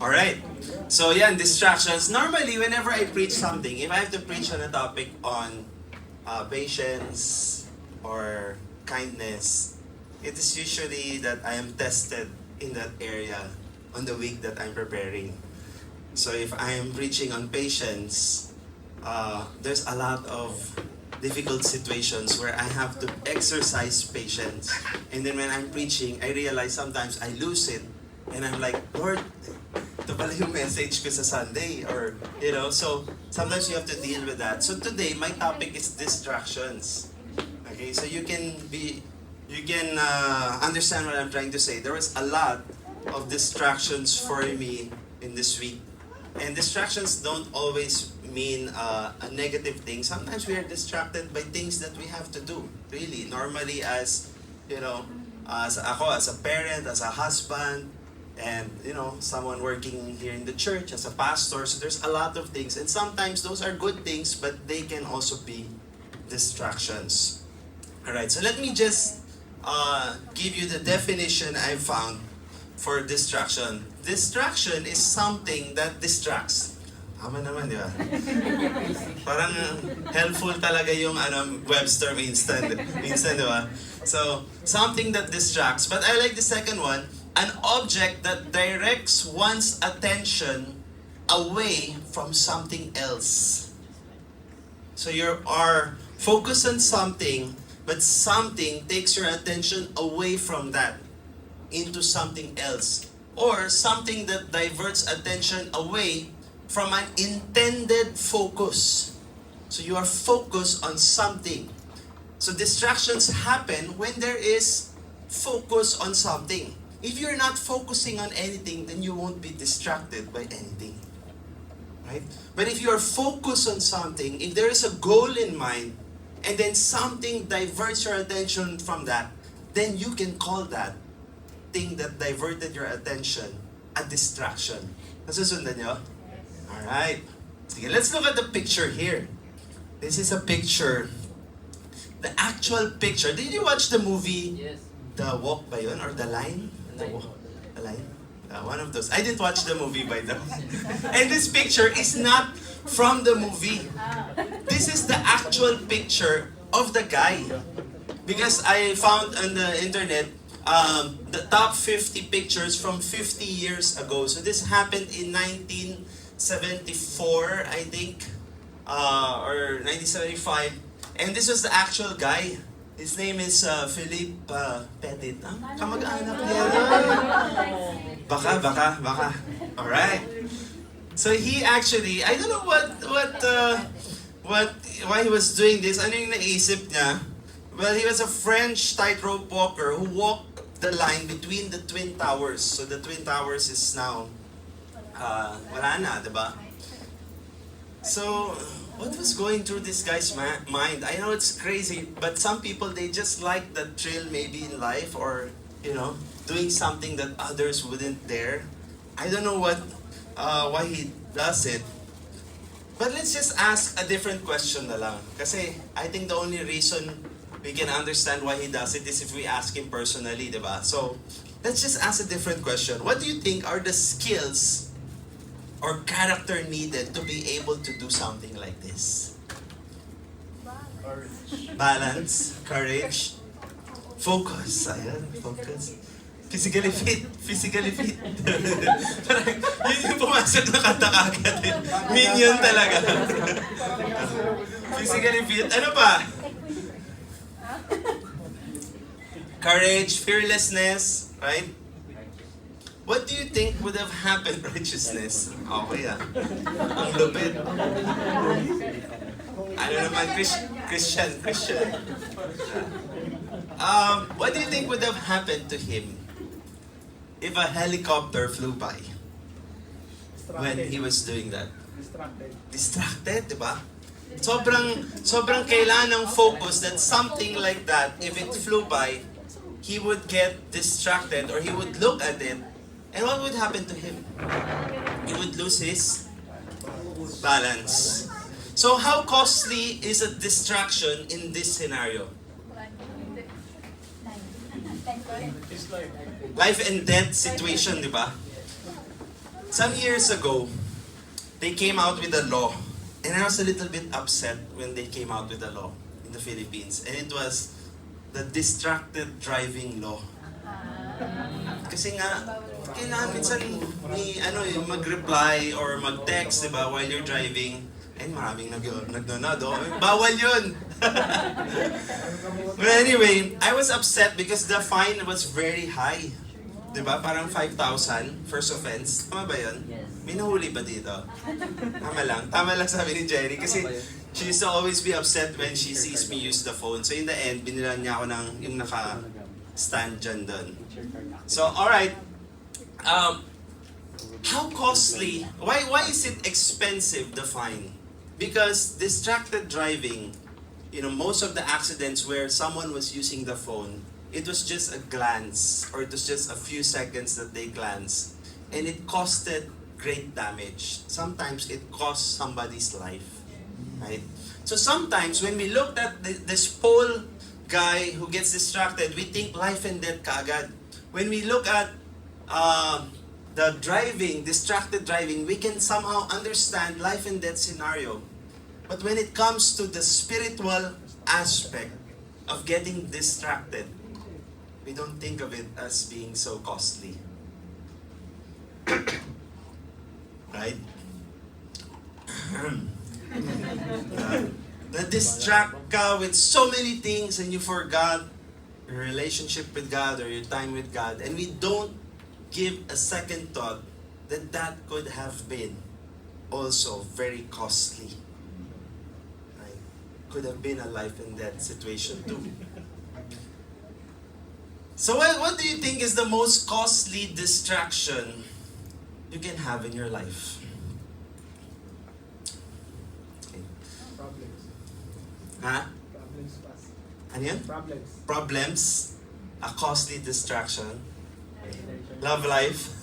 Alright. So yan, distractions. Normally, whenever I preach something, if I have to preach on a topic on patience or kindness, it is usually that I am tested in that area on the week that I'm preparing. So if I am preaching on patience, there's a lot of difficult situations where I have to exercise patience. And then when I'm preaching, I realize sometimes I lose it. And I'm like, Lord, ito pala yung message ko sa Sunday. Or, so sometimes you have to deal with that. So today, my topic is distractions. Okay, so you can understand what I'm trying to say. There was a lot of distractions for me in this week. And distractions don't always mean a negative thing. Sometimes we are distracted by things that we have to do. Really, normally as a parent, as a husband, and someone working here in the church as a pastor. So there's a lot of things, and sometimes those are good things, but they can also be distractions. All right. So let me just give you the definition I found for distraction. Distraction is something that distracts. Tama naman, di ba? Parang helpful talaga yung Webster minsan, di ba? So, something that distracts. But I like the second one, an object that directs one's attention away from something else. So you are focused on something, but something takes your attention away from that into something else. Or something that diverts attention away from an intended focus. So you are focused on something. So distractions happen when there is focus on something. If you're not focusing on anything, then you won't be distracted by anything. Right? But if you're focused on something, if there is a goal in mind, and then something diverts your attention from that, then you can call that thing that diverted your attention a distraction. Nasusundan nyo? Alright. Sige, let's look at the picture here. This is a picture. The actual picture. Did you watch the movie? Yes. The Walk ba yun? Or The Line? The Line? One of those. I didn't watch the movie by the way. And this picture is not from the movie. This is the actual picture of the guy. Because I found on the internet the top 50 pictures from 50 years ago. So this happened in 1974, I think, or 1975. And this was the actual guy. His name is Philip Petit. Kamag-anak niya. Baka. Alright. So he actually, I don't know why he was doing this. Ano yung naisip niya? Well, he was a French tightrope walker who walked the line between the Twin Towers. So the Twin Towers is now, wala na, diba? So, what was going through this guy's mind? I know it's crazy, but some people, they just like the thrill maybe in life, or, doing something that others wouldn't dare. I don't know why he does it. But let's just ask a different question na lang. Kasi I think the only reason we can understand why he does it is if we ask him personally, diba? So, let's just ask a different question. What do you think are the skills or character needed to be able to do something like this? Balance, courage, focus. Ayan, focus. Physically fit. Parang, yun yung pumasok na kanta kagad. Minion talaga. Physically fit. Ano pa? Courage, fearlessness, right? What do you think would have happened? Righteousness. Okay Ang lupit. Ano naman, Christian. What do you think would have happened to him if a helicopter flew by when he was doing that? Distracted, diba? Sobrang kailangan ng focus that something like that, if it flew by, he would get distracted or he would look at it, and what would happen to him? He would lose his balance. So how costly is a distraction in this scenario? Life and death situation, di ba? Some years ago, they came out with a law. And I was a little bit upset when they came out with a law in the Philippines. And it was the distracted driving law. Kasi nga, kailangan minsan yung mag-reply or mag-text, diba, while you're driving. And maraming nagdonado. Bawal yun! But anyway, I was upset because the fine was very high. Diba? Parang 5,000 first offense. Tama ba yun? Yes. May nahuli ba dito? Tama lang. Tama lang sabi ni Jenny. Kasi she used to always be upset when she sees me use the phone. So in the end, binilan niya ako ng yung naka-stand dyan doon. So, alright. How costly? Why is it expensive, the fine? Because distracted driving, most of the accidents where someone was using the phone, it was just a glance, or it was just a few seconds that they glanced, and it costed great damage. Sometimes it cost somebody's life, right? So sometimes when we looked at this poor guy who gets distracted, we think life and death kaagad. When we look at the distracted driving, we can somehow understand life and death scenario. But when it comes to the spiritual aspect of getting distracted, we don't think of it as being so costly. Right? Na-distract ka with so many things and you forgot your relationship with God or your time with God, and we don't give a second thought that that could have been also very costly. Right? Could have been a life and death situation too. So what do you think is the most costly distraction you can have in your life? Okay. Problems. Ha? Problems pass. Ano yan? Problems. Problems? A costly distraction? Love life?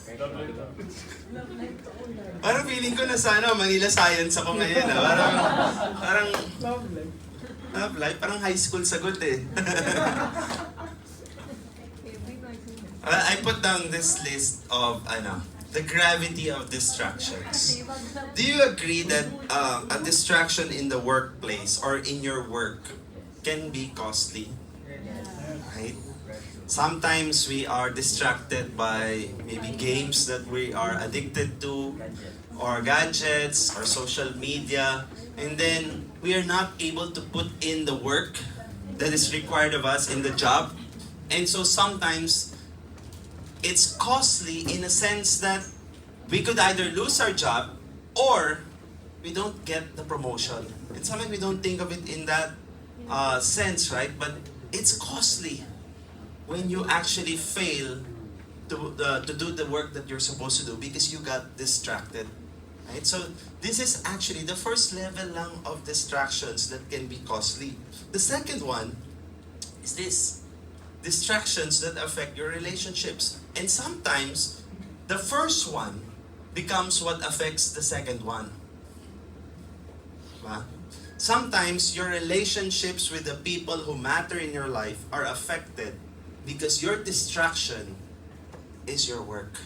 Parang feeling ko na sana Manila Science ako ngayon. Parang Love life. love life? Parang high school sagot eh. I put down this list of the gravity of distractions. Do you agree that a distraction in the workplace or in your work can be costly? Right? Sometimes we are distracted by maybe games that we are addicted to, or gadgets, or social media, and then we are not able to put in the work that is required of us in the job. And so sometimes it's costly in a sense that we could either lose our job or we don't get the promotion. And sometimes we don't think of it in that sense, right? But it's costly when you actually fail to do the work that you're supposed to do because you got distracted. Right? So this is actually the first level lang of distractions that can be costly. The second one is this: distractions that affect your relationships. And sometimes, the first one becomes what affects the second one. Diba? Sometimes, your relationships with the people who matter in your life are affected because your distraction is your work.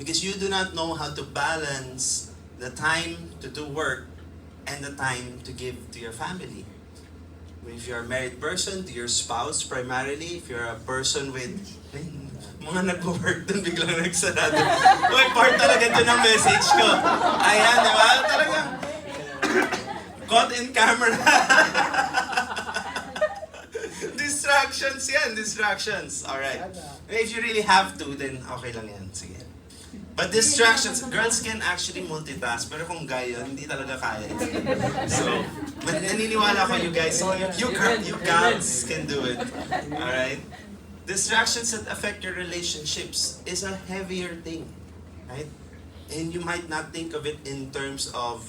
Because you do not know how to balance the time to do work and the time to give to your family. If you're a married person, to your spouse primarily. If you're a person with mga nag-work dun, biglang nagsarado. Uy, part talaga ito ng message ko. Ayan, di ba? Talaga. Caught in camera. Distractions yan, distractions. Alright. If you really have to, then okay lang yan. Sige. But distractions, girls can actually multitask, pero kung guy yun, hindi talaga kaya. So, naniniwala ko you guys, you girls can do it. Alright? Distractions that affect your relationships is a heavier thing. Right? And you might not think of it in terms of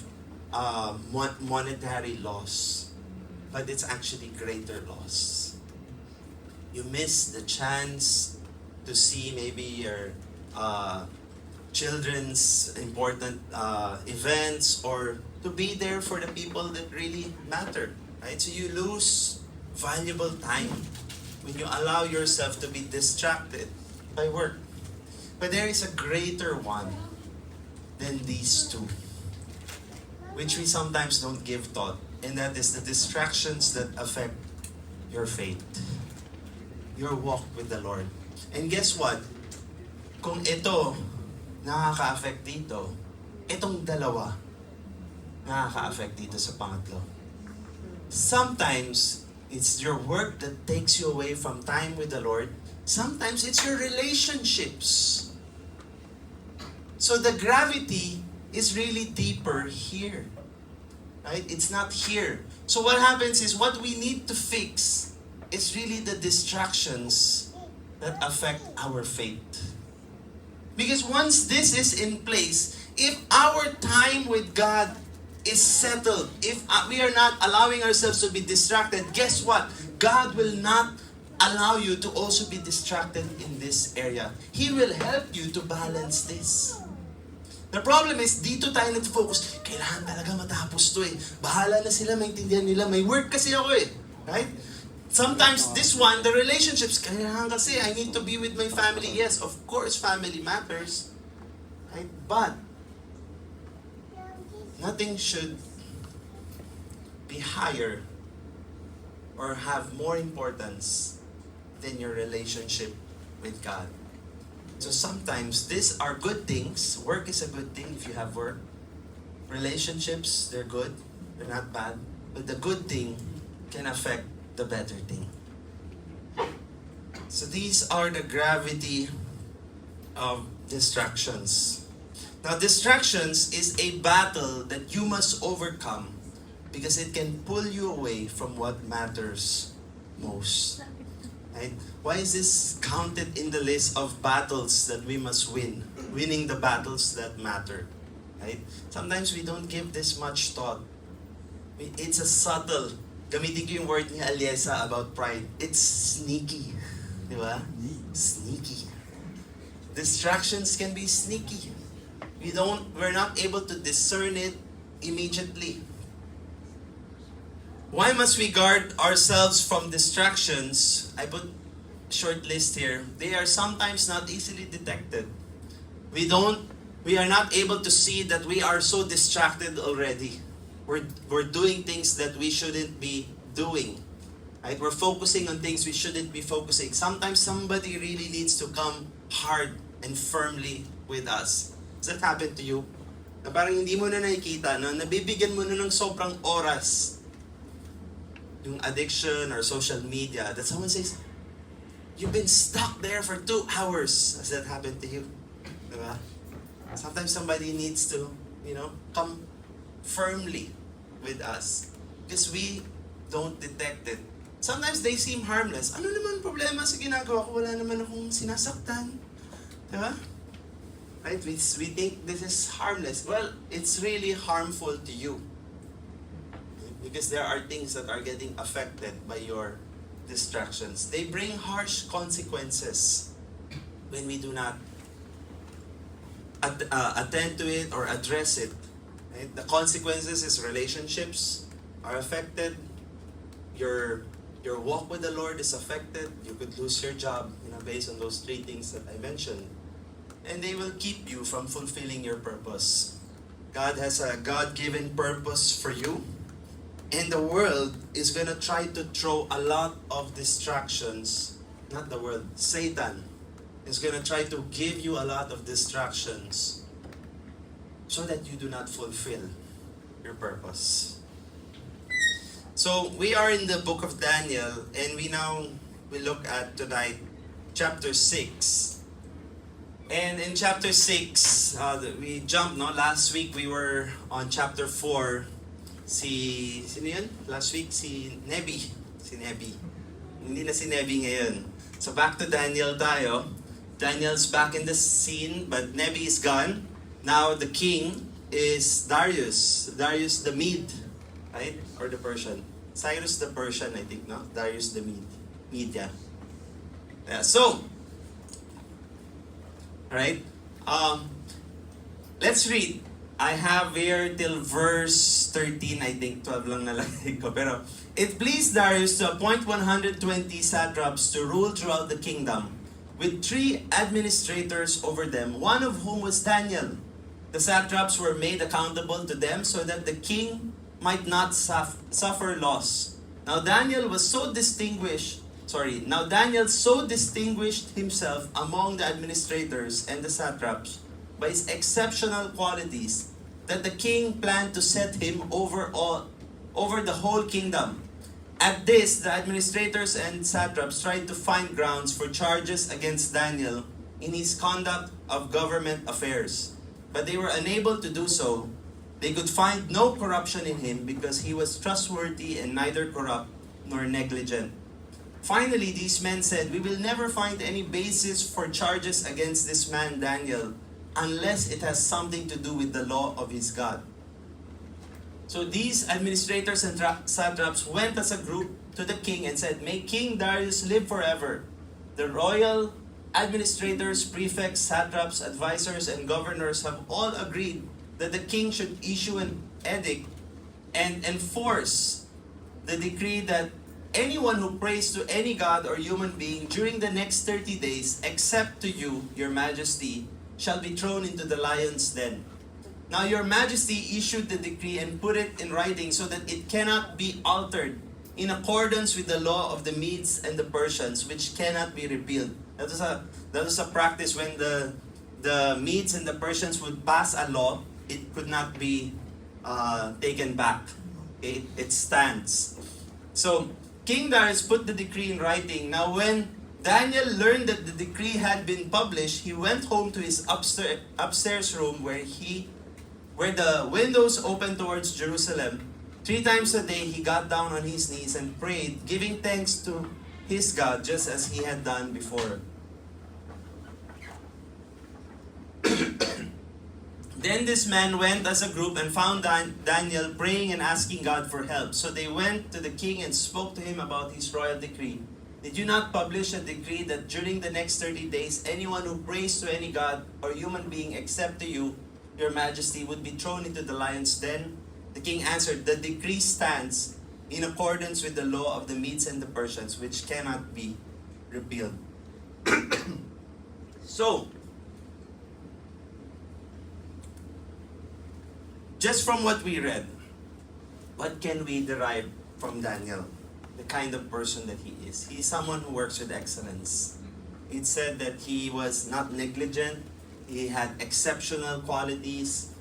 monetary loss, but it's actually greater loss. You miss the chance to see maybe your children's important events, or to be there for the people that really matter, right? So you lose valuable time when you allow yourself to be distracted by work. But there is a greater one than these two, which we sometimes don't give thought, and that is the distractions that affect your faith, your walk with the Lord. And guess what? Kung ito nakaka-affect dito, itong dalawa nakaka-affect dito sa pangatlo. Sometimes, it's your work that takes you away from time with the Lord. Sometimes, it's your relationships. So the gravity is really deeper here. Right? It's not here. So what happens is, what we need to fix is really the distractions that affect our faith. Because once this is in place, if our time with God is settled, if we are not allowing ourselves to be distracted, guess what? God will not allow you to also be distracted in this area. He will help you to balance this. The problem is, dito tayo nag-focus, kailangan talaga matapos to eh. Bahala na sila, maintindihan nila. May work kasi ako eh. Right? Sometimes this one, the relationships, kailangan kasi, I need to be with my family. Yes, of course, family matters. Right? But, nothing should be higher or have more importance than your relationship with God. So sometimes these are good things. Work is a good thing if you have work. Relationships, they're good. They're not bad. But the good thing can affect the better thing. So these are the gravity of distractions. Now, distractions is a battle that you must overcome because it can pull you away from what matters most. Right? Why is this counted in the list of battles that we must win? Winning the battles that matter. Right? Sometimes we don't give this much thought. It's a subtle. Gamitin ko yung word ni Aliesa about pride. It's sneaky. Di ba? Sneaky. Distractions can be sneaky. We're not able to discern it immediately. Why must we guard ourselves from distractions? I put a short list here. They are sometimes not easily detected. We are not able to see that we are so distracted already. We're doing things that we shouldn't be doing. Right? We're focusing on things we shouldn't be focusing. Sometimes somebody really needs to come hard and firmly with us. Does that happen to you? Na parang hindi mo na nakikita, no? Nabibigyan mo na ng sobrang oras yung addiction or social media that someone says, you've been stuck there for 2 hours. Has that happened to you? Diba? Sometimes somebody needs to, come firmly with us because we don't detect it. Sometimes they seem harmless. Ano naman problema sa ginagawa ko? Wala naman akong sinasaktan. Diba? Right? We think this is harmless. Well, it's really harmful to you. Because there are things that are getting affected by your distractions. They bring harsh consequences when we do not attend to it or address it. Right? The consequences is relationships are affected. Your walk with the Lord is affected. You could lose your job, based on those 3 things that I mentioned. And they will keep you from fulfilling your purpose. God has a God-given purpose for you. And the world is going to try to throw a lot of distractions. Not the world, Satan is going to try to give you a lot of distractions so that you do not fulfill your purpose. So we are in the book of Daniel, and we look at tonight chapter 6. And in chapter 6, we jumped, last week we were on chapter 4. Sino yun? Last week, si Nebi. Hindi na si Nebi ngayon. So back to Daniel tayo. Daniel's back in the scene, but Nebi is gone. Now the king is Darius. Darius the Mede, right? Or the Persian. Cyrus the Persian, I think, no? Darius the Mede. Yeah. So, right? Let's read. I have here till verse 13, I think 12 lang nalagay ko. Pero, it pleased Darius to appoint 120 satraps to rule throughout the kingdom, with 3 administrators over them, one of whom was Daniel. The satraps were made accountable to them so that the king might not suffer loss. Now Daniel so distinguished himself among the administrators and the satraps by his exceptional qualities that the king planned to set him over the whole kingdom. At this, the administrators and satraps tried to find grounds for charges against Daniel in his conduct of government affairs. But they were unable to do so. They could find no corruption in him because he was trustworthy and neither corrupt nor negligent. Finally, these men said, "We will never find any basis for charges against this man Daniel unless it has something to do with the law of his God." So these administrators and satraps went as a group to the king and said, "May King Darius live forever." The royal administrators, prefects, satraps, advisors, and governors have all agreed that the king should issue an edict and enforce the decree that anyone who prays to any god or human being during the next 30 days, except to you, your majesty, shall be thrown into the lion's den. Now your majesty issued the decree and put it in writing so that it cannot be altered in accordance with the law of the Medes and the Persians, which cannot be repealed. That was a practice when the Medes and the Persians would pass a law, it could not be taken back. It stands. So King Darius put the decree in writing. Now when Daniel learned that the decree had been published, he went home to his upstairs room where the windows opened towards Jerusalem. 3 times a day he got down on his knees and prayed, giving thanks to his God just as he had done before. Then this man went as a group and found Daniel praying and asking God for help. So they went to the king and spoke to him about his royal decree. "Did you not publish a decree that during the next 30 days, anyone who prays to any god or human being except to you, your majesty, would be thrown into the lion's den?" The king answered, "The decree stands in accordance with the law of the Medes and the Persians, which cannot be repealed." So, just from what we read, what can we derive from Daniel? The kind of person that he is. He's someone who works with excellence. It said that he was not negligent. He had exceptional qualities.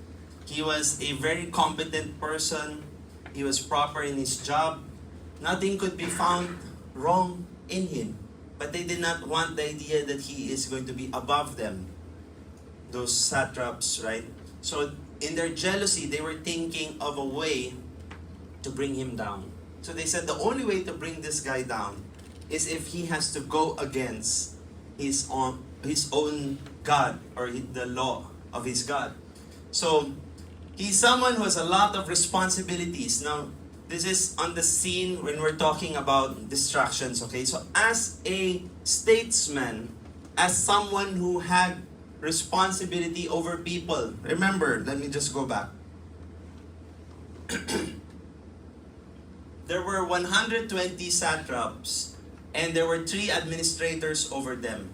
He was a very competent person. He was proper in his job. Nothing could be found wrong in him. But they did not want the idea that he is going to be above them. Those satraps, right? So in their jealousy, they were thinking of a way to bring him down. So they said the only way to bring this guy down is if he has to go against his own God or the law of his God. So he's someone who has a lot of responsibilities. Now, this is on the scene when we're talking about distractions, okay? So as a statesman, as someone who had responsibility over people, remember, let me just go back. There were 120 satraps, and there were 3 administrators over them,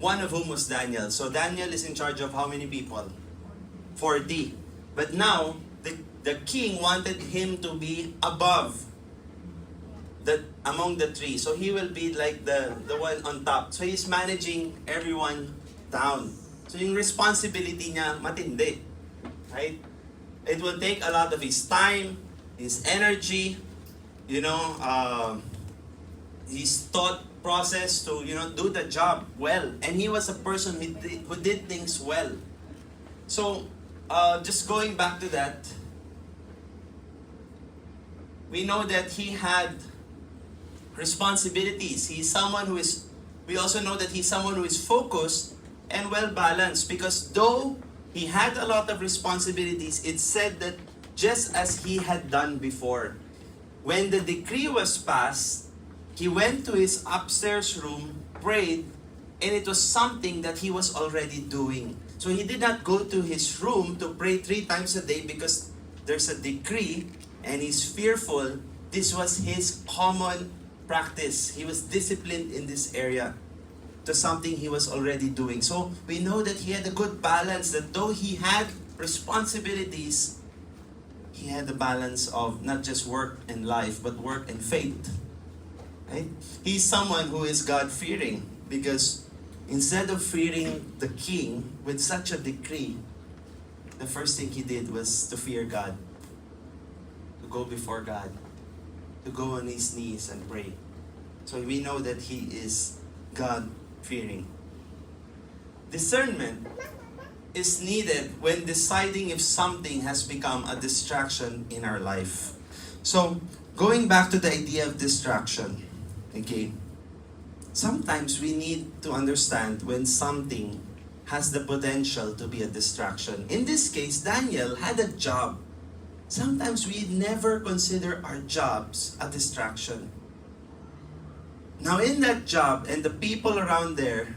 one of whom was Daniel. So Daniel is in charge of how many people? 40. But now, the king wanted him to be above among the 3. So he will be like the one on top. So he's managing everyone down. So yung responsibility niya matindi. Right? It will take a lot of his time, his energy, his thought process to, do the job well. And he was a person who did things well. So, just going back to that, we know that he had responsibilities. We also know that he's someone who is focused and well-balanced, because though he had a lot of responsibilities, it said that just as he had done before, when the decree was passed, he went to his upstairs room, prayed, and it was something that he was already doing. So he did not go to his room to pray 3 times a day because there's a decree and he's fearful. This was his common practice. He was disciplined in this area. to something he was already doing. So we know that he had a good balance, that though he had responsibilities, he had the balance of not just work and life, but work and faith. Right? He's someone who is God-fearing, because instead of fearing the king with such a decree, the first thing he did was to fear God, to go before God, to go on his knees and pray. So we know that he is God-fearing. Discernment is needed when deciding if something has become a distraction in our life. So, going back to the idea of distraction, okay, sometimes we need to understand when something has the potential to be a distraction. In this case, Daniel had a job. Sometimes we never consider our jobs a distraction. Now in that job, and the people around there,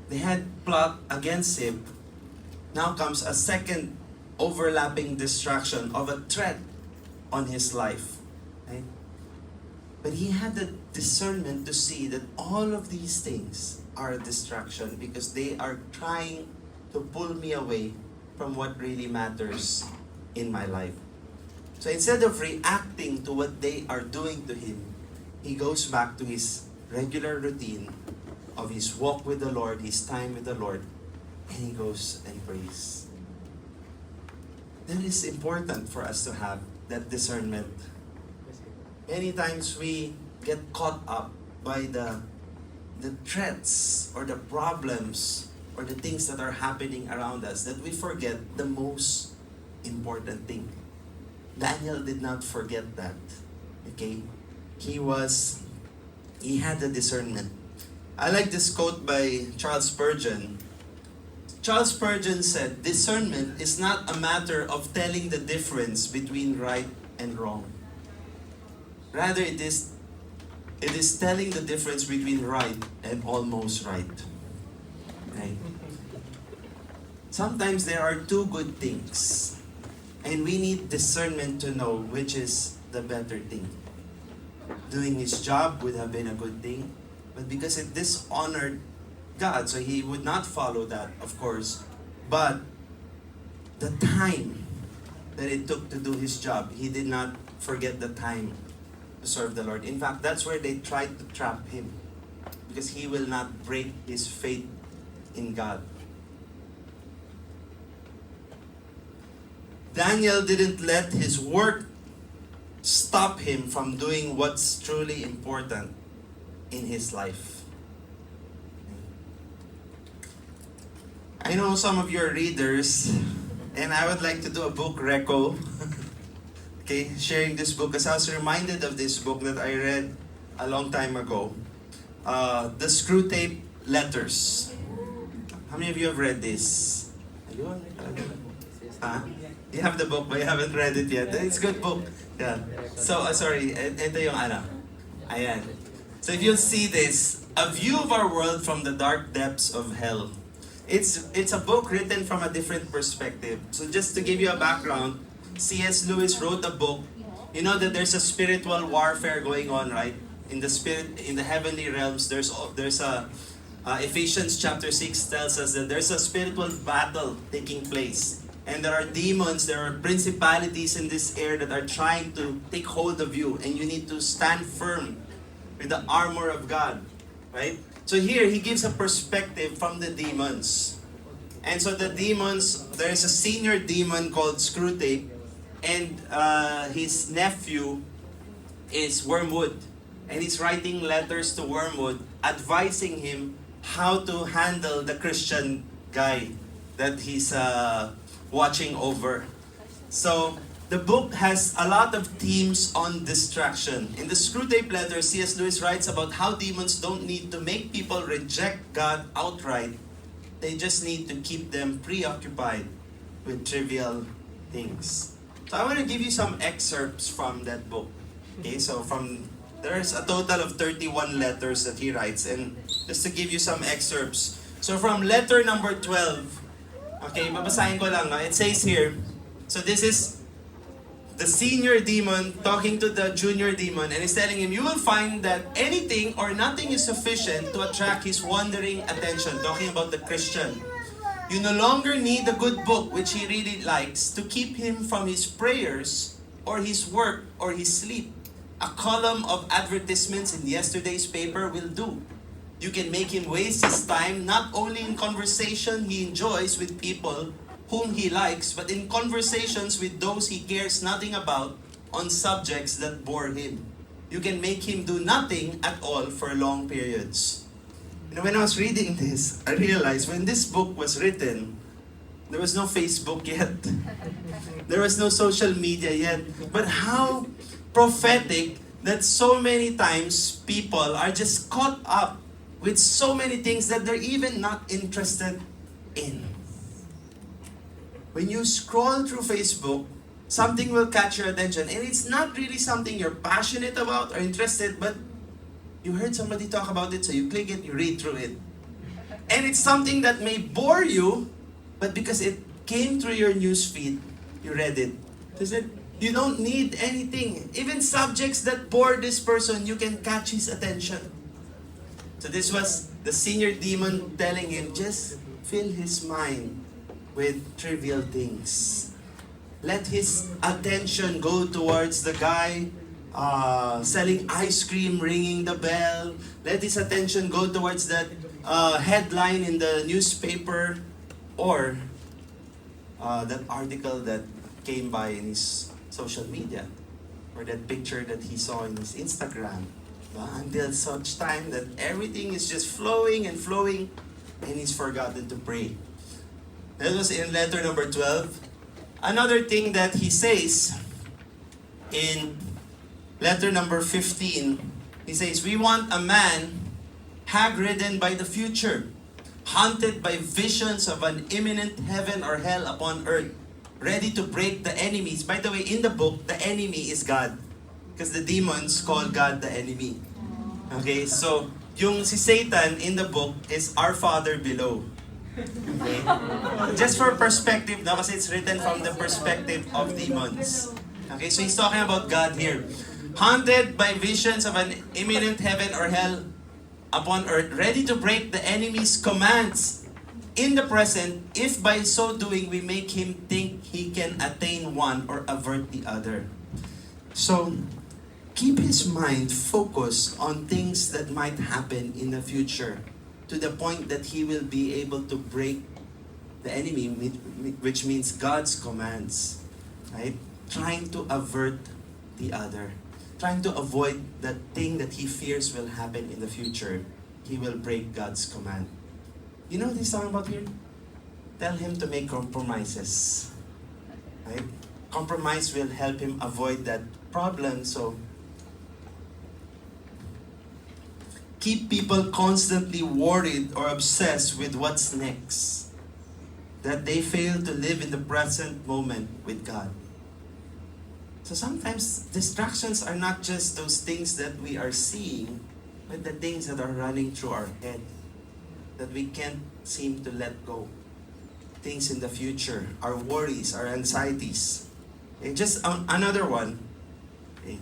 they had plot against him. Now comes a second overlapping distraction of a threat on his life. Right? But he had the discernment to see that all of these things are a distraction because they are trying to pull me away from what really matters in my life. So instead of reacting to what they are doing to him, he goes back to his regular routine of his walk with the Lord, his time with the Lord, and he goes and prays. That is important for us to have that discernment. Many times we get caught up by the threats or the problems or the things that are happening around us that we forget the most important thing. Daniel did not forget that. Okay? He had the discernment. I like this quote by Charles Spurgeon. Charles Spurgeon said, "Discernment is not a matter of telling the difference between right and wrong. Rather, it is telling the difference between right and almost right." Right? Sometimes there are two good things, and we need discernment to know which is the better thing. Doing his job would have been a good thing, but because it dishonored God, so he would not follow that, of course. But the time that it took to do his job, he did not forget the time to serve the Lord. In fact, that's where they tried to trap him, because he will not break his faith in God. Daniel didn't let his work stop him from doing what's truly important in his life. I know some of you are readers, and I would like to do a book reco. Okay, sharing this book, because I was reminded of this book that I read a long time ago. The Screw Tape Letters. How many of you have read this? Ayun, huh? You have the book, but you haven't read it yet. It's a good book. Yeah. So, sorry, ito yung ano. Ayan. So if you'll see this, A View of Our World from the Dark Depths of Hell. It's a book written from a different perspective. So just to give you a background, C.S. Lewis wrote a book. You know that there's a spiritual warfare going on, right? In the heavenly realms, there's a Ephesians chapter 6 tells us that there's a spiritual battle taking place. And there are demons, there are principalities in this air that are trying to take hold of you. And you need to stand firm with the armor of God. Right? So here, he gives a perspective from the demons. And so the demons, there is a senior demon called Screwtape. And his nephew is Wormwood. And he's writing letters to Wormwood, advising him how to handle the Christian guy that he's watching over. So the book has a lot of themes on distraction. In the Screwtape letter, C.S. Lewis writes about how demons don't need to make people reject God outright. They just need to keep them preoccupied with trivial things. So I want to give you some excerpts from that book. Okay, so there's a total of 31 letters that he writes, and just to give you some excerpts. So from letter number 12, okay, babasahin ko lang. It says here, so this is the senior demon talking to the junior demon, and he's telling him, you will find that anything or nothing is sufficient to attract his wandering attention. Talking about the Christian. You no longer need a good book, which he really likes, to keep him from his prayers or his work or his sleep. A column of advertisements in yesterday's paper will do. You can make him waste his time not only in conversation he enjoys with people whom he likes, but in conversations with those he cares nothing about on subjects that bore him. You can make him do nothing at all for long periods. And when I was reading this, I realized when this book was written, there was no Facebook yet. There was no social media yet. But how prophetic that so many times people are just caught up with so many things that they're even not interested in. When you scroll through Facebook, something will catch your attention. And it's not really something you're passionate about or interested, but you heard somebody talk about it, so you click it, you read through it. And it's something that may bore you, but because it came through your news feed, you read it. You don't need anything. Even subjects that bore this person, you can catch his attention. So this was the senior demon telling him, just fill his mind with trivial things. Let his attention go towards the guy selling ice cream, ringing the bell. Let his attention go towards that headline in the newspaper, or that article that came by in his social media, or that picture that he saw in his Instagram. Until such time that everything is just flowing and flowing, and he's forgotten to pray. That was in letter number 12. Another thing that he says in letter number 15, he says, we want a man hag-ridden by the future, haunted by visions of an imminent heaven or hell upon earth, ready to break the enemies. By the way, in the book, the enemy is God. Because the demons call God the enemy. Okay, so yung si Satan in the book is our Father below. Okay? Just for perspective, no? Kasi it's written from the perspective of demons. Okay, so he's talking about God here. Haunted by visions of an imminent heaven or hell upon earth, ready to break the enemy's commands in the present, if by so doing we make him think he can attain one or avert the other. So, keep his mind focused on things that might happen in the future, to the point that he will be able to break the enemy, which means God's commands, right? Trying to avert the other. Trying to avoid that thing that he fears will happen in the future. He will break God's command. You know what he's talking about here? Tell him to make compromises. Right? Compromise will help him avoid that problem. So, keep people constantly worried or obsessed with what's next, that they fail to live in the present moment with God. So sometimes distractions are not just those things that we are seeing, but the things that are running through our head that we can't seem to let go. Things in the future, our worries, our anxieties. And just another one. Okay.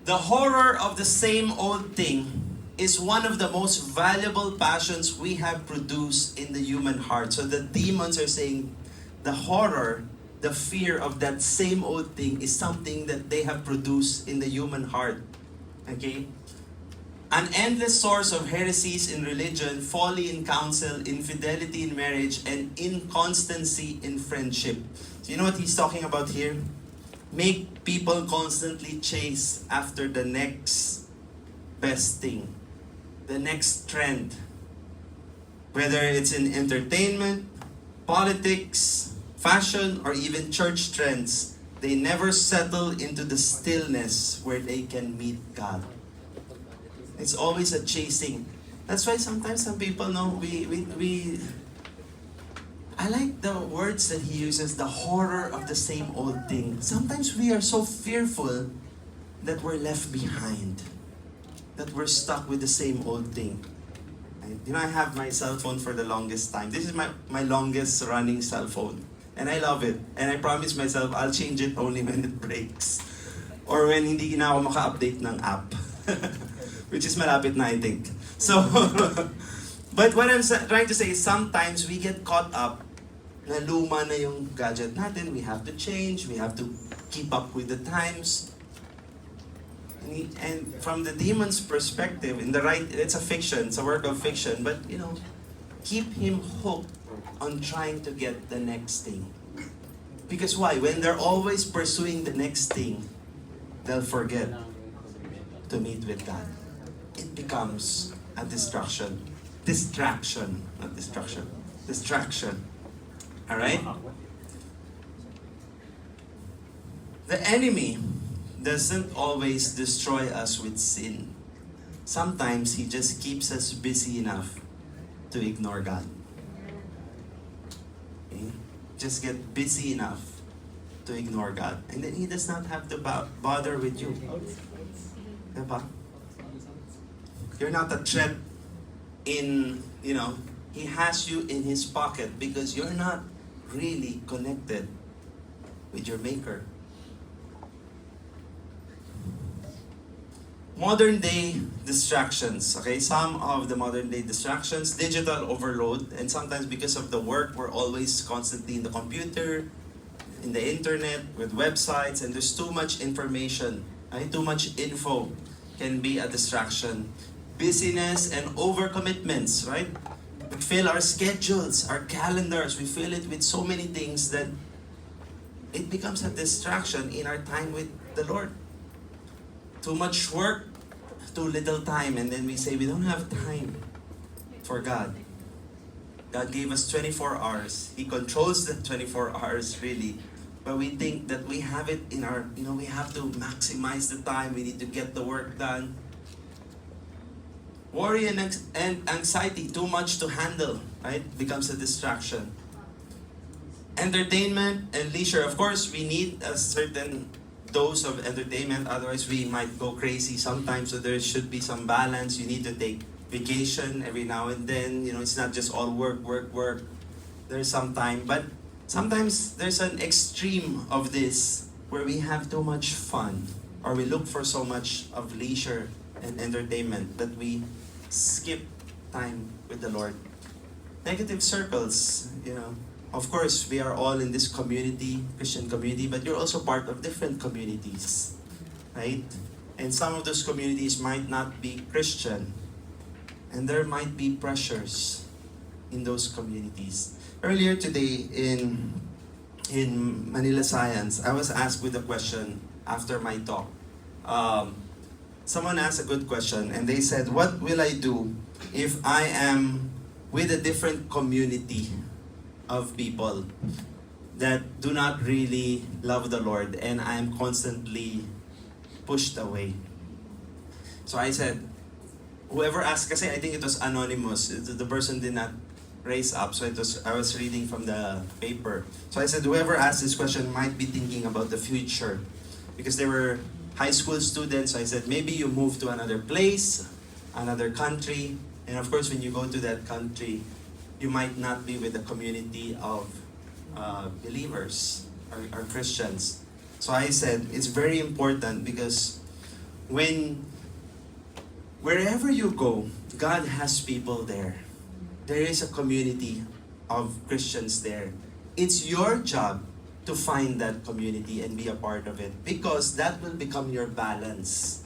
The horror of the same old thing is one of the most valuable passions we have produced in the human heart. So the demons are saying the horror, the fear of that same old thing is something that they have produced in the human heart. Okay? An endless source of heresies in religion, folly in counsel, infidelity in marriage, and inconstancy in friendship. So you know what he's talking about here? Make people constantly chase after the next best thing, the next trend. Whether it's in entertainment, politics, fashion, or even church trends, they never settle into the stillness where they can meet God. It's always a chasing. That's why sometimes some people know I like the words that he uses, the horror of the same old thing. Sometimes we are so fearful that we're left behind, that we're stuck with the same old thing. You know, I have my cell phone for the longest time. This is my longest running cell phone. And I love it. And I promise myself, I'll change it only when it breaks. Or when hindi na ako maka-update ng app. Which is malapit na, I think. So, but what I'm trying to say is sometimes we get caught up na luma na yung gadget natin. We have to change. We have to keep up with the times. And from the demon's perspective, it's a fiction, it's a work of fiction, but keep him hooked on trying to get the next thing. Because why? When they're always pursuing the next thing, they'll forget to meet with God. It becomes a distraction. Distraction, not destruction. Distraction. Alright? The enemy doesn't always destroy us with sin. Sometimes he just keeps us busy enough to ignore God. Okay? Just get busy enough to ignore God. And then he does not have to bother with you. Diba? You're not a threat he has you in his pocket because you're not really connected with your Maker. Modern day distractions, okay? Some of the modern day distractions, digital overload, and sometimes because of the work, we're always constantly in the computer, in the internet, with websites, and there's too much information, right? Too much info can be a distraction. Busyness and overcommitments, right? We fill our schedules, our calendars, we fill it with so many things that it becomes a distraction in our time with the Lord. Too much work, too little time, and then we say we don't have time for God. God gave us 24 hours. He controls the 24 hours really. But we think that we have it in our, we have to maximize the time. We need to get the work done. Worry and anxiety, too much to handle, right? Becomes a distraction. Entertainment and leisure. Of course, we need a certain dose of entertainment, otherwise we might go crazy sometimes, so there should be some balance. You need to take vacation every now and then. It's not just all work. There's some time, but sometimes there's an extreme of this where we have too much fun, or we look for so much of leisure and entertainment that we skip time with the Lord. Negative circles, Of course, we are all in this community, Christian community, but you're also part of different communities, right? And some of those communities might not be Christian, and there might be pressures in those communities. Earlier today in Manila Science, I was asked with a question after my talk. Someone asked a good question, and they said, "What will I do if I am with a different community of people that do not really love the Lord and I am constantly pushed away?" So I said, whoever asked, kasi I think it was anonymous, the person did not raise up, so I was reading from the paper. So I said, whoever asked this question might be thinking about the future, because they were high school students. So I said, maybe you move to another place, another country, and of course when you go to that country, you might not be with a community of believers or Christians. So I said, it's very important because wherever you go, God has people there. There is a community of Christians there. It's your job to find that community and be a part of it, because that will become your balance.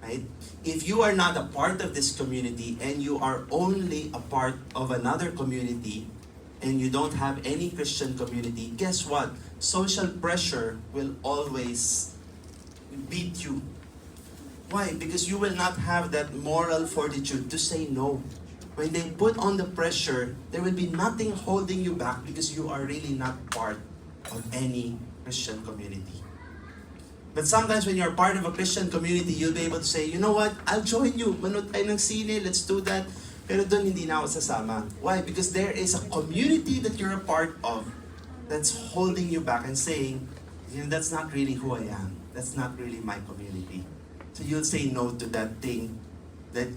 Right? If you are not a part of this community and you are only a part of another community and you don't have any Christian community, guess what? Social pressure will always beat you. Why? Because you will not have that moral fortitude to say no. When they put on the pressure, there will be nothing holding you back because you are really not part of any Christian community. But sometimes when you're part of a Christian community, you'll be able to say, you know what, I'll join you. Manood tayo ng sine, let's do that. Pero doon hindi na ako sasama. Why? Because there is a community that you're a part of that's holding you back and saying, that's not really who I am. That's not really my community. So you'll say no to that thing that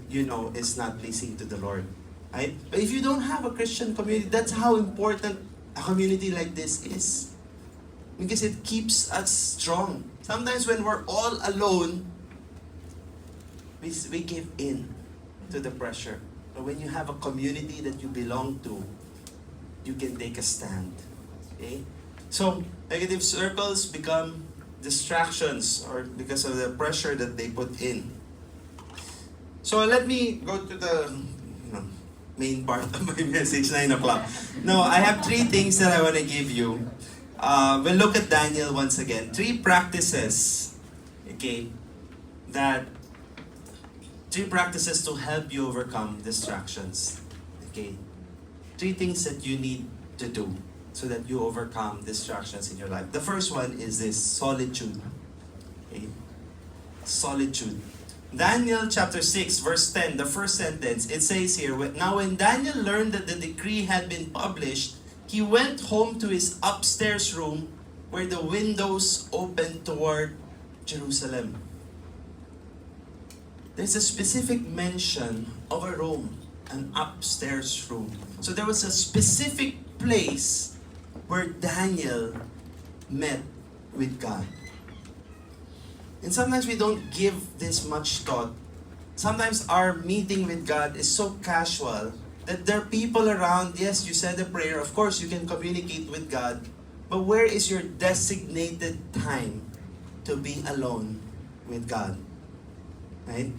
is not pleasing to the Lord. Right? But if you don't have a Christian community, that's how important a community like this is. Because it keeps us strong. Sometimes when we're all alone, we give in to the pressure. But when you have a community that you belong to, you can take a stand. Okay? So, negative circles become distractions or because of the pressure that they put in. So let me go to the main part of my message, 9 o'clock. No, I have 3 things that I want to give you. We'll look at Daniel once again. 3 practices, okay, 3 practices to help you overcome distractions. Okay, 3 things that you need to do so that you overcome distractions in your life. The first one is this, solitude. Okay? Solitude. Daniel chapter 6 verse 10, the first sentence, it says here, "Now when Daniel learned that the decree had been published, he went home to his upstairs room where the windows opened toward Jerusalem." There's a specific mention of a room, an upstairs room. So there was a specific place where Daniel met with God. And sometimes we don't give this much thought. Sometimes our meeting with God is so casual that there are people around. Yes, you said a prayer. Of course, you can communicate with God. But where is your designated time to be alone with God? Right?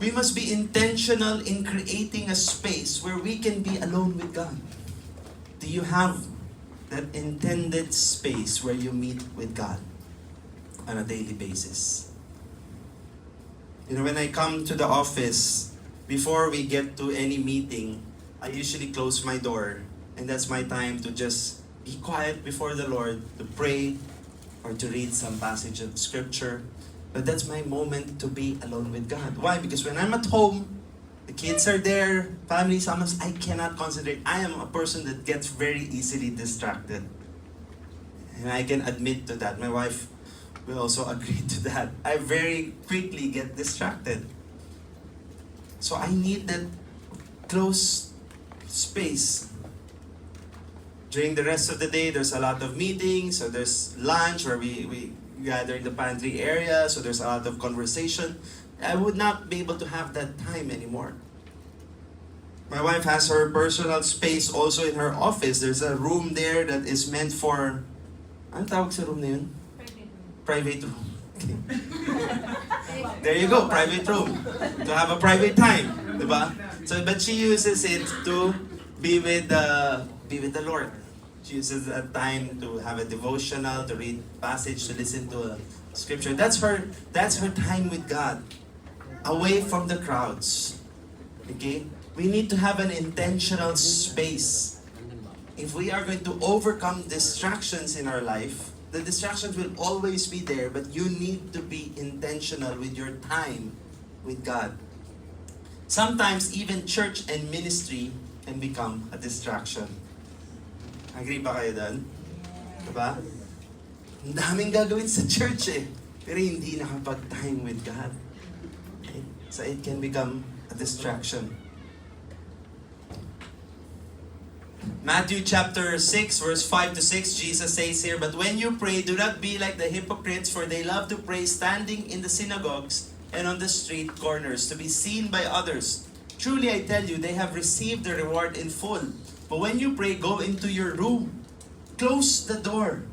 We must be intentional in creating a space where we can be alone with God. Do you have that intended space where you meet with God on a daily basis? You know, when I come to the office, before we get to any meeting, I usually close my door, and that's my time to just be quiet before the Lord, to pray or to read some passage of scripture. But that's my moment to be alone with God. Why? Because when I'm at home, the kids are there, family, sometimes I cannot concentrate. I am a person that gets very easily distracted. And I can admit to that. My wife will also agree to that. I very quickly get distracted. So I need that close space. During the rest of the day, there's a lot of meetings, so there's lunch where we gather in the pantry area, so there's a lot of conversation. I would not be able to have that time anymore. My wife has her personal space also in her office. There's a room there that is meant for, anong tawag sa room na yun? Private room. Okay. There you go, private room. To have a private time, diba? So, but she uses it to be with the Lord. She uses that time to have a devotional, to read passage, to listen to a scripture. That's her time with God, away from the crowds. Okay? We need to have an intentional space. If we are going to overcome distractions in our life, the distractions will always be there, but you need to be intentional with your time with God. Sometimes even church and ministry can become a distraction. Agree ba kayo doon? Diba? Ang daming gagawin sa church pero hindi nakapag-time with God. Okay? So it can become a distraction. Matthew chapter 6 verse 5 to 6, Jesus says here, "But when you pray, do not be like the hypocrites, for they love to pray standing in the synagogues and on the street corners, to be seen by others. Truly I tell you, they have received the reward in full. But when you pray, go into your room, close the door,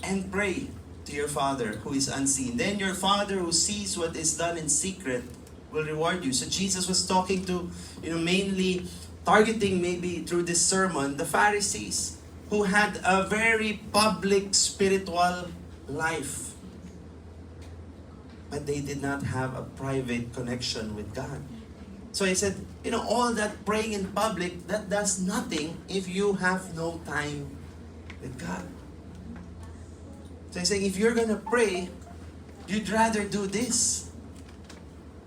and pray to your Father who is unseen. Then your Father who sees what is done in secret will reward you." So Jesus was talking to, mainly targeting maybe through this sermon, the Pharisees who had a very public spiritual life. But they did not have a private connection with God. So he said, all that praying in public, that does nothing if you have no time with God. So he's saying, if you're gonna pray, you'd rather do this.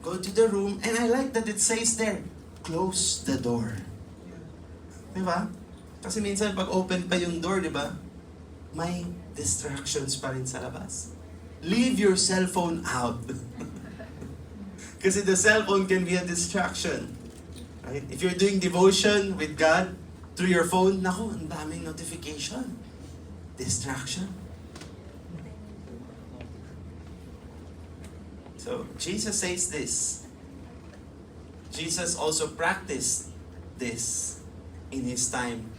Go to the room, and I like that it says there, close the door. Diba? Kasi minsan pag open pa yung door, diba? May distractions pa rin sa labas. Leave your cell phone out. Kasi the cell phone can be a distraction. Right? If you're doing devotion with God, through your phone, naku, ang daming notification. Distraction. So, Jesus says this. Jesus also practiced this in His time.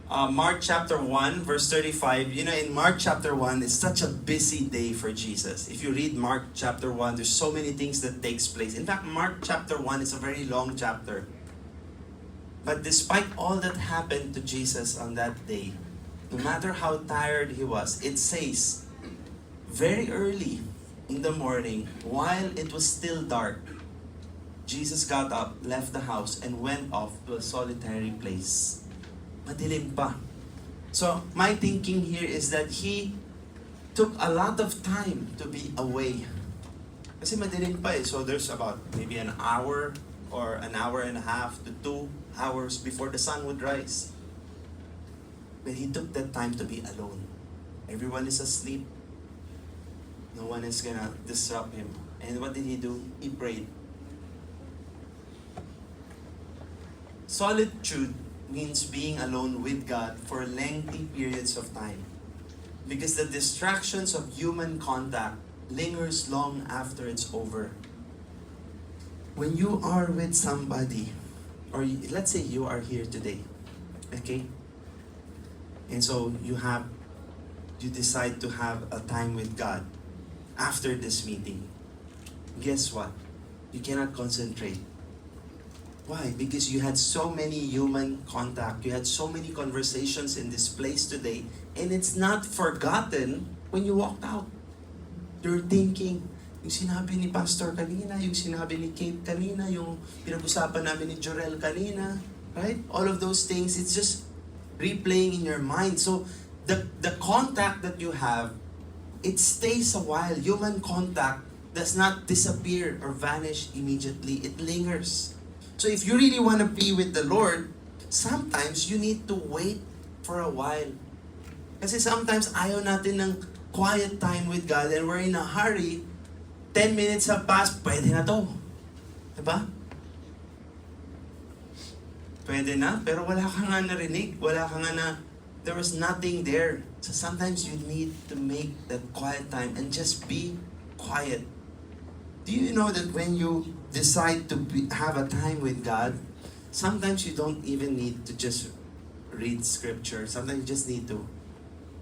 Mark chapter 1, verse 35. You know, in Mark chapter 1, it's such a busy day for Jesus. If you read Mark chapter 1, there's so many things that takes place. In fact, Mark chapter 1 is a very long chapter. But despite all that happened to Jesus on that day, no matter how tired He was, it says, very early in the morning, while it was still dark, Jesus got up, left the house, and went off to a solitary place. Madilim pa. So, my thinking here is that He took a lot of time to be away. Kasi madilim pa eh. So, there's about maybe an hour or an hour and a half to 2 hours before the sun would rise. But He took that time to be alone. Everyone is asleep. No one is gonna disrupt Him. And what did He do? He prayed. Solitude means being alone with God for lengthy periods of time. Because the distractions of human contact lingers long after it's over. When you are with somebody, or let's say you are here today, okay? And so you decide to have a time with God after this meeting. Guess what? You cannot concentrate. Why? Because you had so many human contact, you had so many conversations in this place today, and it's not forgotten when you walked out. You're thinking, yung sinabi ni Pastor kanina, yung sinabi ni Kate kanina, yung pinag-usapan namin ni Jorel kanina, right? All of those things, it's just replaying in your mind. So, the contact that you have, it stays a while. Human contact does not disappear or vanish immediately. It lingers. So if you really want to be with the Lord, sometimes you need to wait for a while. Kasi sometimes ayaw natin ng quiet time with God and we're in a hurry. 10 minutes have passed, pwede na to. Diba? Pwede na, pero wala ka nga narinig. Wala ka nga na, there was nothing there. So sometimes you need to make that quiet time and just be quiet. Do you know that when you decide to have a time with God, sometimes you don't even need to just read scripture. Sometimes you just need to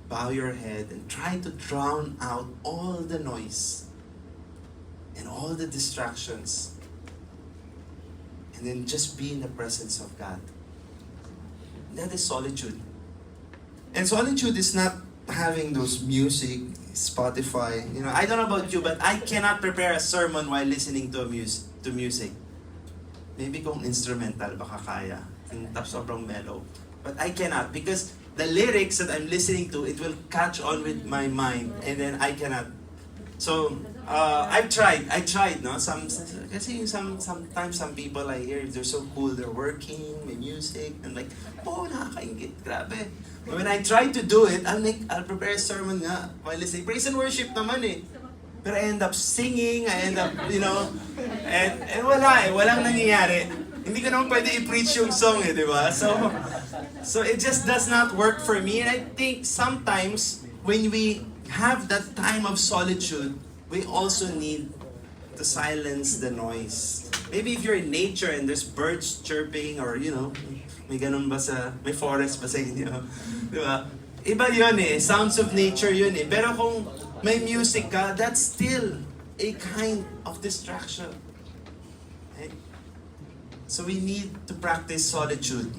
bow your head and try to drown out all the noise and all the distractions. And then just be in the presence of God. That is solitude. And solitude is not having those music, Spotify. You know, I don't know about you, but I cannot prepare a sermon while listening to music. Maybe kung instrumental, baka kaya. Yung sobrang mellow. But I cannot because the lyrics that I'm listening to, it will catch on with my mind, and then I cannot. So, I tried, no? Kasi sometimes some people I hear, they're so cool, they're working, may music, and like, oh, nakakaingit, grabe. But when I try to do it, I'll prepare a sermon nga while listening. Praise and worship naman eh. But I end up singing, I end up, you know, and walang nangyayari. Hindi ko naman pwede i-preach yung song eh, di ba? So it just does not work for me. And I think sometimes when we have that time of solitude, we also need to silence the noise. Maybe if you're in nature and there's birds chirping or, you know, may ganun ba may forest ba sa inyo? Di ba? Iba yun eh, sounds of nature yun eh. Pero kung may music ka, that's still a kind of distraction. Right? So we need to practice solitude.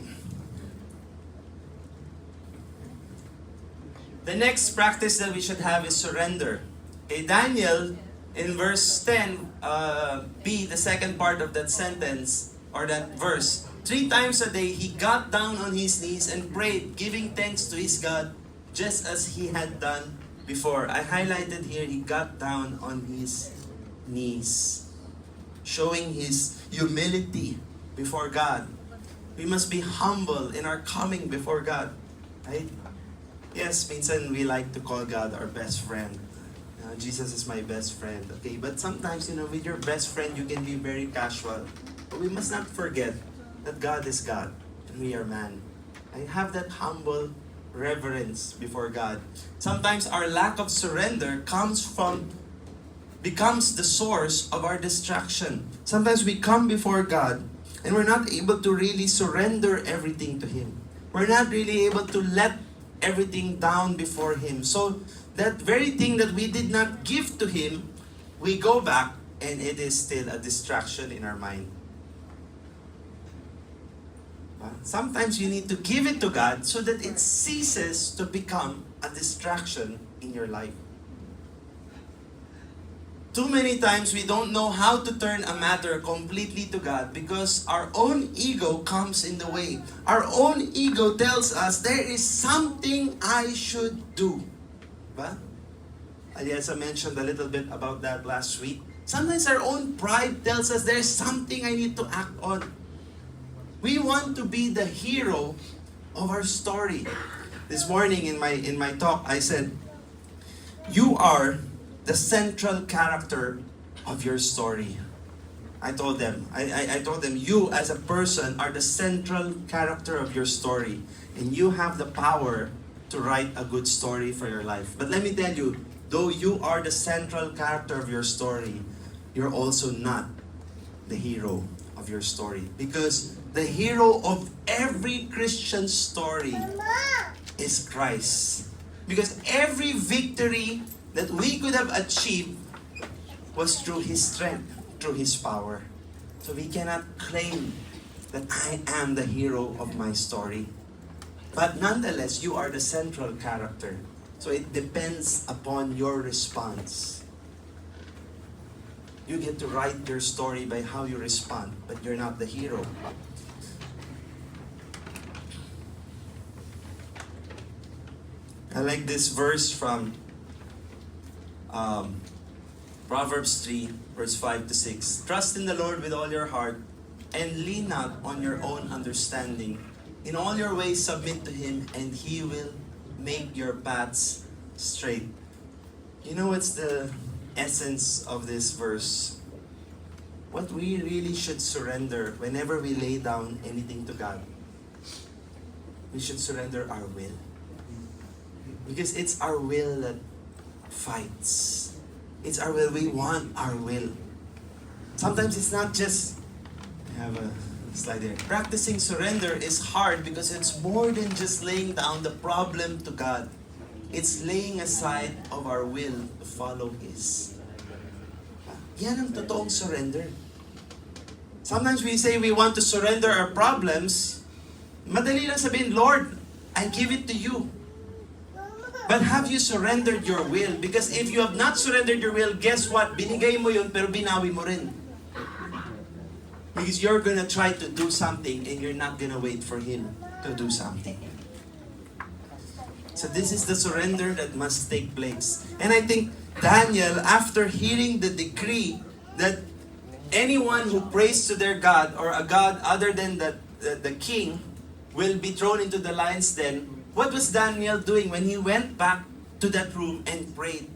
The next practice that we should have is surrender. Okay, Daniel, in verse 10, B, the second part of that sentence, or that verse, 3 times a day, he got down on his knees and prayed, giving thanks to his God, just as he had done before. I highlighted here, he got down on his knees, showing his humility before God. We must be humble in our coming before God, right? Yes, minsan we like to call God our best friend. Jesus is my best friend, okay? But sometimes, you know, with your best friend, you can be very casual. But we must not forget that God is God and we are man. I have that humble reverence before God. Sometimes our lack of surrender becomes the source of our distraction. Sometimes we come before God and we're not able to really surrender everything to Him. We're not really able to let everything down before Him. So that very thing that we did not give to Him, we go back and it is still a distraction in our mind. Sometimes you need to give it to God so that it ceases to become a distraction in your life. Too many times we don't know how to turn a matter completely to God because our own ego comes in the way. Our own ego tells us there is something I should do. Ba? Aliasa mentioned a little bit about that last week. Sometimes our own pride tells us there's something I need to act on. We want to be the hero of our story. This morning in my talk, I said, you are the central character of your story. I told them, you as a person are the central character of your story. And you have the power to write a good story for your life. But let me tell you, though you are the central character of your story, you're also not the hero of your story. Because the hero of every Christian story is Christ. Because every victory that we could have achieved was through His strength, through His power. So we cannot claim that I am the hero of my story. But nonetheless, you are the central character. So it depends upon your response. You get to write your story by how you respond, but you're not the hero. I like this verse from Proverbs 3, verse 5 to 6. Trust in the Lord with all your heart and lean not on your own understanding. In all your ways submit to Him and He will make your paths straight. You know what's the essence of this verse? What we really should surrender whenever we lay down anything to God. We should surrender our will. Because it's our will that fights. It's our will. We want our will. Sometimes it's not just, I have a slide there. Practicing surrender is hard because it's more than just laying down the problem to God. It's laying aside of our will to follow His. Yan ang totoong surrender. Sometimes we say we want to surrender our problems. Madali lang sabihin, Lord, I give it to you. But have you surrendered your will? Because if you have not surrendered your will, guess what? Binigay mo yun, pero binawi mo rin. Because you're gonna try to do something and you're not gonna wait for Him to do something. So this is the surrender that must take place. And I think Daniel, after hearing the decree that anyone who prays to their God or a God other than the king will be thrown into the lion's den, what was Daniel doing when he went back to that room and prayed?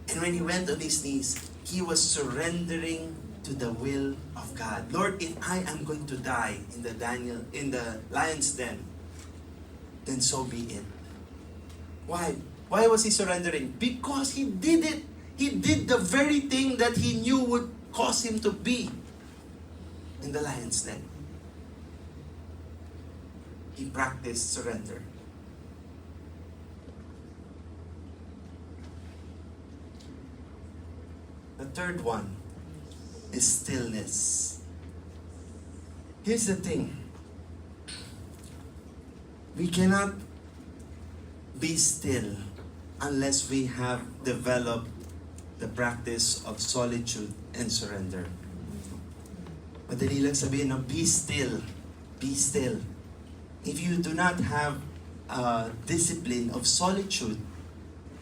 And when he went on his knees, he was surrendering to the will of God. Lord, if I am going to die in the lion's den, then so be it. Why? Why was he surrendering? Because he did it. He did the very thing that he knew would cause him to be in the lion's den. He practiced surrender. The third one is stillness. Here's the thing. We cannot be still unless we have developed the practice of solitude and surrender. Madali lang sabihin na be still. Be still. If you do not have a discipline of solitude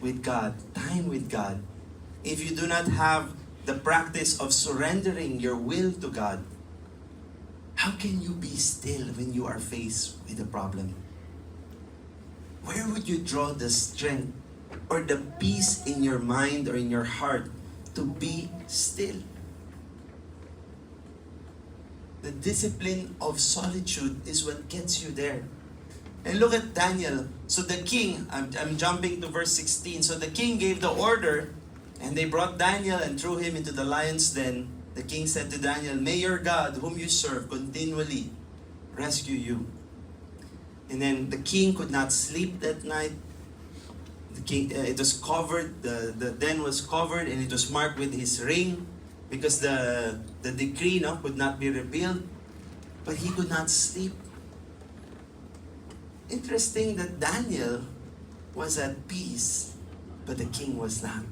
with God, time with God, if you do not have the practice of surrendering your will to God, how can you be still when you are faced with a problem? Where would you draw the strength or the peace in your mind or in your heart to be still? The discipline of solitude is what gets you there. And look at Daniel. So the king, I'm jumping to verse 16. So the king gave the order, and they brought Daniel and threw him into the lion's den. The king said to Daniel, "May your God, whom you serve, continually rescue you." And then the king could not sleep that night. The king, it was covered, the den was covered, and it was marked with his ring, because the decree could not be repealed. But he could not sleep. Interesting that Daniel was at peace, but the king was not.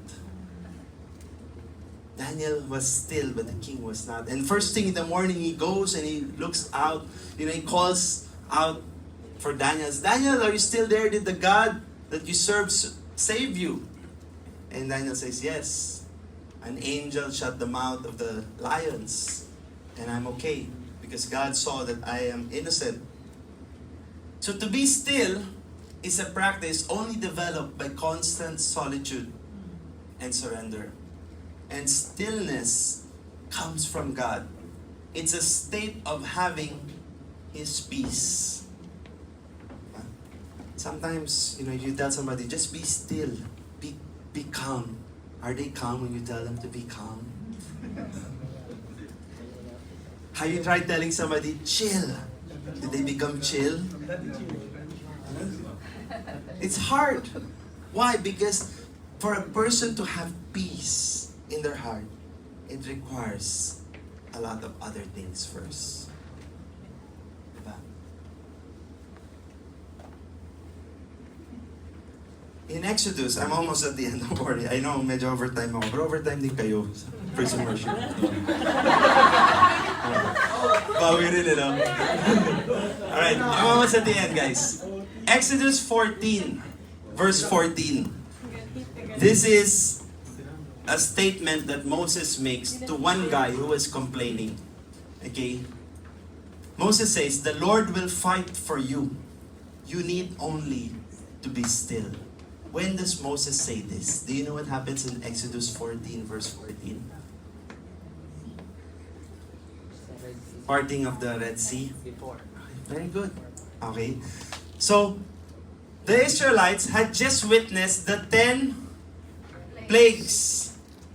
Daniel was still, but the king was not. And first thing in the morning, he goes and he looks out. He calls out for Daniel. "Daniel, are you still there? Did the God that you serve save you?" And Daniel says, "Yes. An angel shut the mouth of the lions. And I'm okay, because God saw that I am innocent." So to be still is a practice only developed by constant solitude and surrender. And stillness comes from God. It's a state of having His peace. Sometimes, you tell somebody, just be still, be calm. Are they calm when you tell them to be calm? Have you tried telling somebody, chill? Did they become chill? It's hard. Why? Because for a person to have peace in their heart, it requires a lot of other things first. Diba? In Exodus, I'm almost at the end, don't worry. I know medyo overtime ako, pero overtime din kayo sa prison worship. Bawi rin, Alright, I'm almost at the end, guys. Exodus 14, verse 14. This is a statement that Moses makes to one guy who was complaining. Okay? Moses says, "The Lord will fight for you. You need only to be still." When does Moses say this? Do you know what happens in Exodus 14, verse 14? Parting of the Red Sea. Very good. Okay. So, the Israelites had just witnessed the 10 plagues.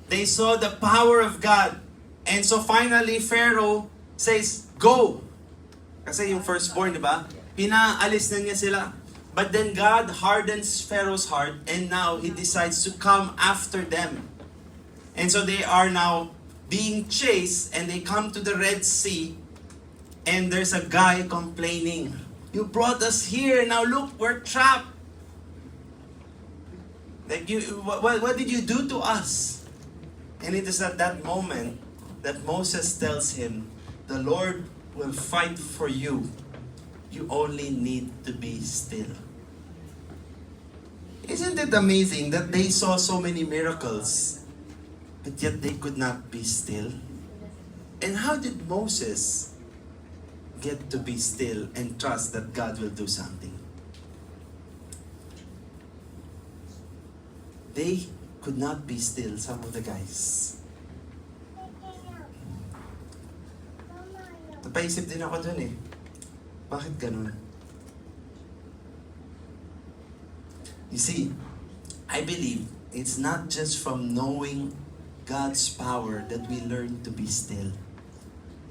They saw the power of God. And so finally, Pharaoh says, "Go." Kasi yung firstborn, di ba? Pinaalis na niya sila. But then God hardens Pharaoh's heart, and now he decides to come after them. And so they are now being chased, and they come to the Red Sea, and there's a guy complaining, "You brought us here, now look, we're trapped. Like, what did you do to us?" And it is at that moment that Moses tells him, "The Lord will fight for you. You only need to be still." Isn't it amazing that they saw so many miracles, but yet they could not be still? And how did Moses get to be still and trust that God will do something? They could not be still, some of the guys. Napaisip din ako dun eh. Bakit ganun? You see, I believe it's not just from knowing God's power that we learn to be still.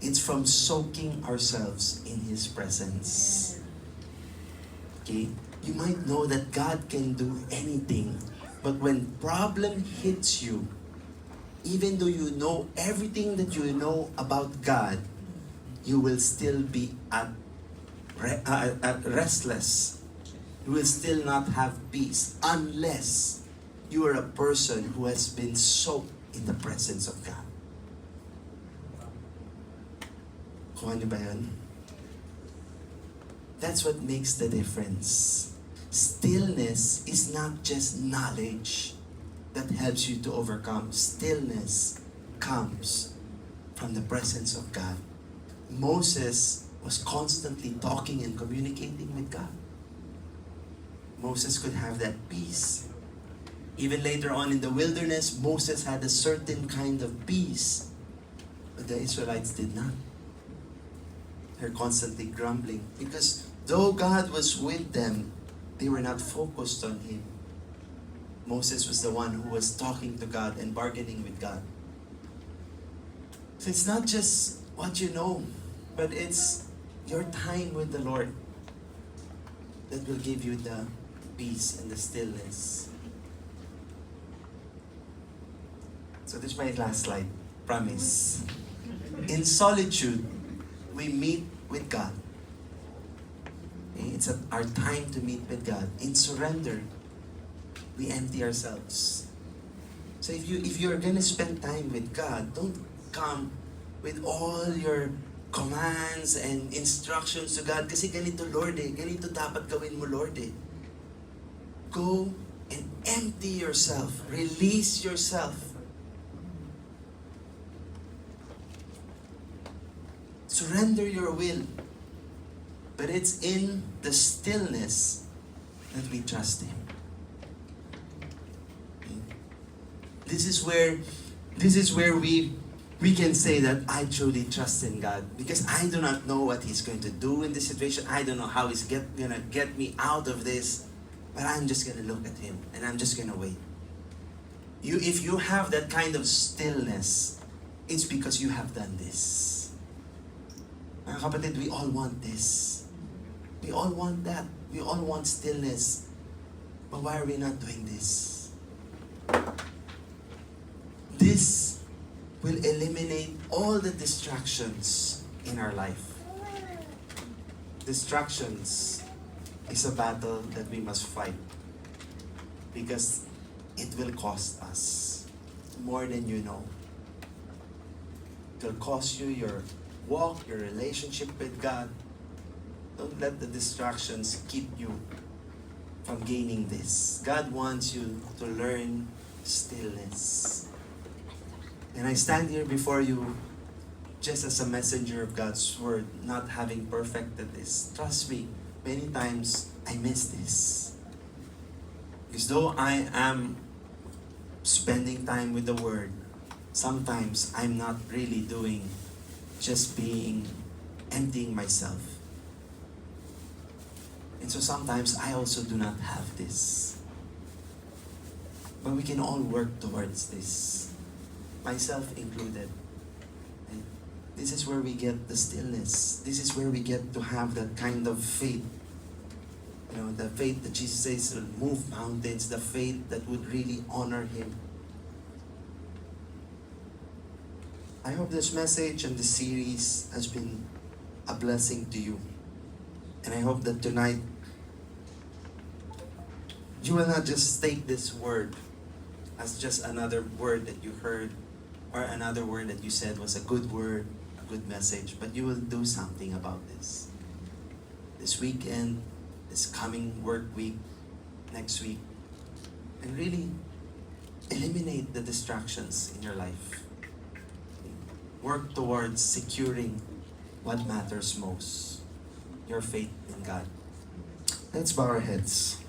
It's from soaking ourselves in His presence. Okay? You might know that God can do anything, but when problem hits you, even though you know everything that you know about God, you will still be at restless. You will still not have peace unless you are a person who has been soaked in the presence of God. Kuha niyo ba yun? That's what makes the difference. Stillness is not just knowledge that helps you to overcome. Stillness comes from the presence of God. Moses was constantly talking and communicating with God. Moses could have that peace. Even later on in the wilderness, Moses had a certain kind of peace, but the Israelites did not. They're constantly grumbling because though God was with them, they were not focused on Him. Moses was the one who was talking to God and bargaining with God. So it's not just what you know, but it's your time with the Lord that will give you the peace and the stillness. So this is my last slide. Promise. In solitude, we meet with God. Okay? It's our time to meet with God. In surrender, we empty ourselves. So if you're gonna spend time with God, don't come with all your commands and instructions to God. Kasi ganito Lord ganito dapat gawin mo Lord Go and empty yourself. Release yourself. Surrender your will. But it's in the stillness that we trust Him. This is where we can say that I truly trust in God, because I do not know what He's going to do in this situation. I don't know how He's gonna get me out of this, but I'm just gonna look at Him and I'm just gonna wait. If you have that kind of stillness, it's because you have done this. Mga kapatid, we all want this. We all want that. We all want stillness. But why are we not doing this? This will eliminate all the distractions in our life. Distractions is a battle that we must fight, because it will cost us more than you know. It will cost you your walk, your relationship with God. Don't let the distractions keep you from gaining this. God wants you to learn stillness. And I stand here before you just as a messenger of God's word, not having perfected this. Trust me, many times I miss this. Because though I am spending time with the word, sometimes I'm not really doing, just being, emptying myself. And so sometimes I also do not have this. But we can all work towards this. Myself included. And this is where we get the stillness. This is where we get to have that kind of faith. You know, the faith that Jesus says will move mountains, the faith that would really honor Him. I hope this message and this series has been a blessing to you. And I hope that tonight, you will not just take this word as just another word that you heard, or another word that you said was a good word, a good message, but you will do something about this. This weekend, this coming work week, next week, and really eliminate the distractions in your life. Work towards securing what matters most, your faith in God. Let's bow our heads.